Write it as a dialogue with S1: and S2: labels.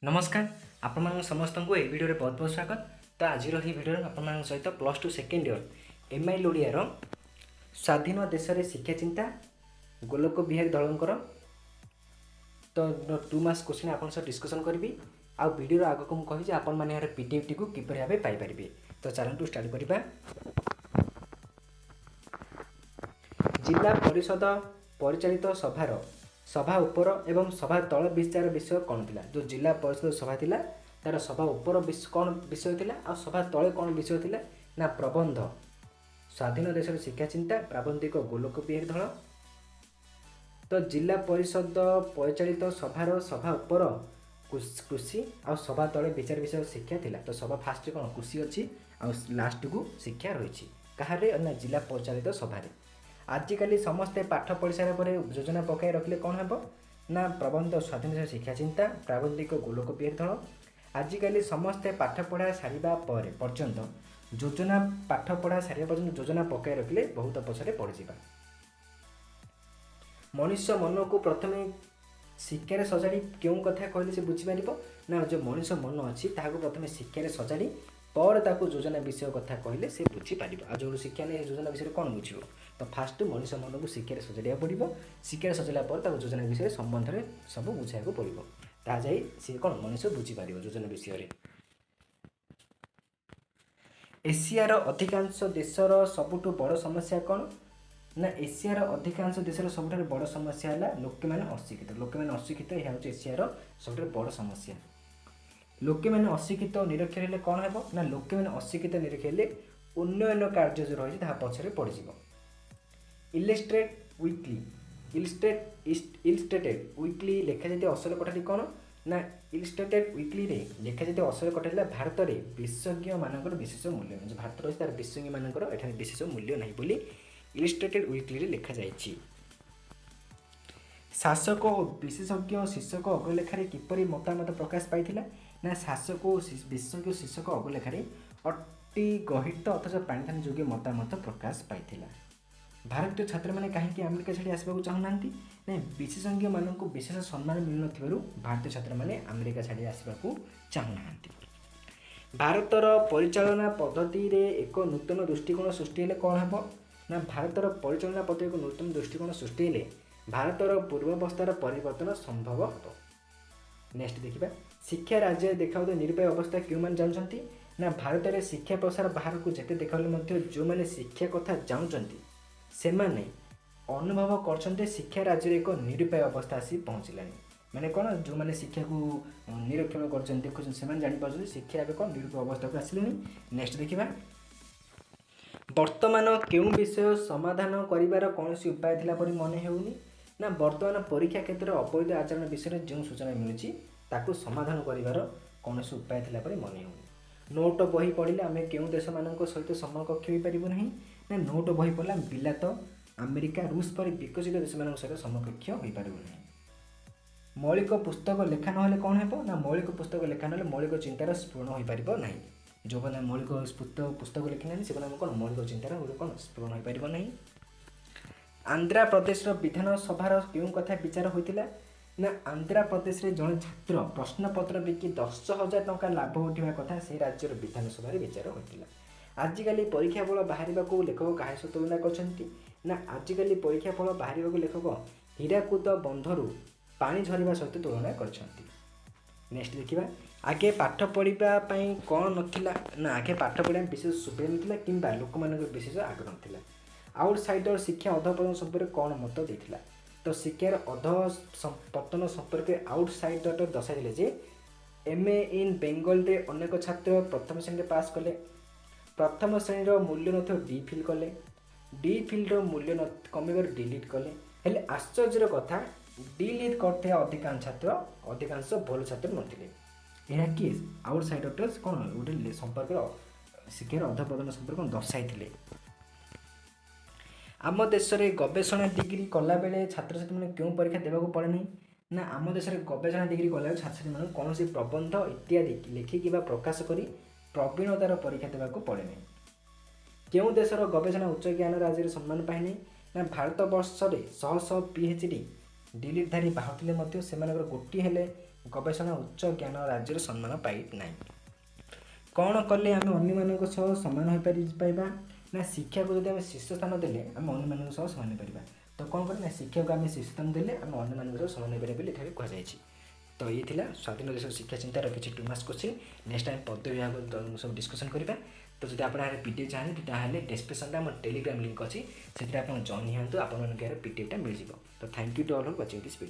S1: नमस्कार आपण समस्त को ये वीडियो बहुत बहुत स्वागत। तो आज भिडियो आपण सहित +2 सेकेंड इयर एमआई ओडियार स्वाधीन देशरे शिक्षा चिंता गोलोक बिहारी दलंकर तो 2 मास क्वेश्चन आपन सह डिस्कशन करबी। आ वीडियो आग को कहि आपण माने यार पीडीएफ को किपर भाबे पाई परिबे। तो चलंतु स्टार्ट करबा। जिला परिषद परिचालित सभार सभा उपर एवं सभा तल विचार विषय कौन थिला। जो जिला परिषद सभा थिला तार सभा उपर कौन विषय थिला आ सभा तले कौन विषय थिला ना प्रबंध स्वाधीन देशर शिक्षा चिंता प्राबंधिक गोलोक बिहारी दल। तो जिला परिषद परिचालित सभार सभा उपर कृषि आ सभा तले विचार विषय शिक्षा थिला। तो सभा फास्ट कौन कृषि अच्छी आ लास्ट को शिक्षा रही कहारे ना जिला परिचालित सभार। आजिकल समस्ते पाठ पढ़ी सारा पर योजना पकाई रखिले कौन हम ना प्रबंध स्वाधीन देशर शिक्षा चिंता प्राबंधिक गोलोक बिहारी दल। आजिकल समस्ते पाठ पढ़ा सारा पर्यंत योजना पाठ पढ़ा सारा पर्यंत योजना पकाई रखिले बहुत पछरे पड़ जावा। मनुष्य मन को प्रथम शिक्षार सजाड़ी क्यों कथा कहले से बुझीपार ना जो मनुष्य मन अच्छी प्रथम शिक्षार सजाड़ी पर ताकू योजना विषय कथा कहले से बुझीपार। आ जो शिक्षा नहीं योजना विषय कौन बुझ तो फास्ट मनुष्य मन को शिक्षार सजाड़ा पड़ो। शिक्षार सजाला योजना विषय संबंध में सब बुझा पड़ो ताई सी कौन मनुष्य बुझीपार योजना विषय। एशियार अधिकांश देशर सबुठ बड़ समस्या कौन ना एशियार अधिकांश देशर सबुठ बड़ समस्या है लोके मैंने अशिक्षित। लोके मैंने अशिक्षित यह हूँ एशियार सबुठ बड़ समस्या। लोके मैंने अशिक्षित निरक्षर हेले कौन है ना लोके मैंने अशिक्षित निरक्षर हेले उन्नयन कार्य जो रही है पछरे पड़ जाव। इलस्ट्रेट वीकली इलस्ट्रेटेड वीकली लेखा जाती असल कथाटी कौन ना इलस्ट्रेटेड वीकली रे लेखा जाती असल कथा भारत में विशेषज्ञ मानकर विशेष मूल्य जो भारत रही तार विशेषज्ञ मानकर एठाने विशेष मूल्य नहीं बोली इलस्ट्रेटेड वीकली रे लेखा जाइछि। शासक और विशेषज्ञ शीर्षक अग्रलेखारे किपरि मतामत प्रकाश पाइथिला ना शासक और विशेषज्ञ शीर्षक अग्रलेखारे अति गहित अथच पाणिधान योग्य मतामत प्रकाश पाइथिला। भारतीय छात्र मैंने कहीं अमेरिका छाड़ी आसवाक चाहूना ना विशेषज्ञ मान को विशेष सम्मान मिल भारतीय छात्र मैंने अमेरिका छाड़ी आसवाक चाहूना। भारतर परिचालना पद्धति रे एक नूतन दृष्टिकोण सृष्टि हेले कौन हम ना भारतर परिचालना पद्धति एक नूतन दृष्टिकोण सृष्टि हेले भारतर पूर्वावस्थार परिवर्तन संभव हम। नेक्स्ट देखिए शिक्षा राज्य देखा निरुपाय अवस्था क्यों मैंने जानते ना भारत में शिक्षा प्रसार बाहर को जिते देखा जो मैंने शिक्षा कथा जानते से माने अनुभव कर शिक्षा राज्य एक निरुपाय अवस्था आसी पहुँचला। माने कौन जो मैंने शिक्षा को निरीक्षण कर देखुं से जापर शिक्षा एक निरुपाय अवस्था को आसिले। नेक्स्ट देखिए वर्तमान क्यों विषय समाधान करिवार कौन उपाय थिला परि मने हेउनी ना वर्तमान परीक्षा क्षेत्र अवैध आचरण विषय जो सूचना मिलूँ ताकू समाधान करिवार कौन उपाय थिला परि मने हेउनी। नोट बही पढ़िले आम क्यों देश मान सहित समकक्ष हो पारू ना ना नोट बही पढ़ा बिलात अमेरिका रूस पर विकसित देश मान सहित समकक्ष हो पारू ना। मौलिक पुस्तक लेखा ना कौन है ना मौलिक पुस्तक लेखा ना मौलिक चिंतार स्पूर्ण हो पार ना जो मैंने मौलिक पुस्तक लिखी ना से कौन मौलिक चिंतार कौन स्पूर्ण हो पार ना। आंध्र प्रदेश विधानसभार क्यों कथा विचार होता ना आंध्र प्रदेश रे जड़े छात्र प्रश्नपत्र बिकी 10,000 टंका लाभ उठा कथा से राज्यर विधानसभा विचार होता। आजिकल परीक्षा फल बाहर लेखक क्या सह तुलना कर आजिकल परीक्षा फल बाहर लेखक हीराकुद बंधरू पानी झरवा सहित तुलना कर। नेक्स्ट देखिए आगे पाठ पढ़ाई कौन नाला ना आगे पाठ पढ़ा विशेष सुविधा ना कि लोक मान विशेष आग्रह था। आउटसाइडर शिक्षा अधपतन संपर्क कौन मत देता तो शिक्षार अधपतन संपर्क आउटसाइडर दर्शाइले जे एमए इन बेंगल रे अनेक छात्र प्रथम श्रेणी पास कले। प्रथम श्रेणी मूल्य न डी फिल कले डी फिल्ड मूल्य न कमिबार डिलीट कले हेले आश्चर्यर कथा डिलीट करते अधिकांश छात्र अधिकांश भल छात्र नथिले। यह कि आउटसाइडर कौन गोटे संपर्क शिक्षार अधपतन संपर्क दर्शाई। आम देश में गवेषणा डिग्री कला बेले छात्र छात्री मैंने क्यों परीक्षा देवाक पड़े नहीं ना आम देश में गवेषणा डिग्री कला छात्र छात्री मैंने कौन सी प्रबंध इत्यादि लिखिकी प्रकाश कर प्रवीणतार परीक्षा देवाक पड़े नहीं। क्यों देशर गवेषणा उच्च ज्ञान राज्य सम्मान पाए नहीं ना भारत वर्ष में 100 PhD डिलीटधारी बाहुले गोटे हेले गवेषणा उच्च ज्ञान राज्यर सम्मान पाई ना कौन कले आम अन्य सामान हो पाइबा ना शिक्षा को जब शीर्ष स्थान देले आम अन्य सामान हो तो कौन करें ना शिक्षा को आम शीर्ष स्थान देले आम अन्य सामान हो कहुई तो ये थिला स्वाधीन देश शिक्षा चिंतार किसी 2 मार्क्स क्वेश्चन नेक्स्ट टाइम पद विभाग सब डिस्कसन करवा तो जब आप पीडीएफ चाहते ताहले डिस्क्रिप्शन में टेलीग्राम लिंक अच्छी से जॉइन हूँ आप पीडीएफ मिल जाए तो thank you to all for watching this video.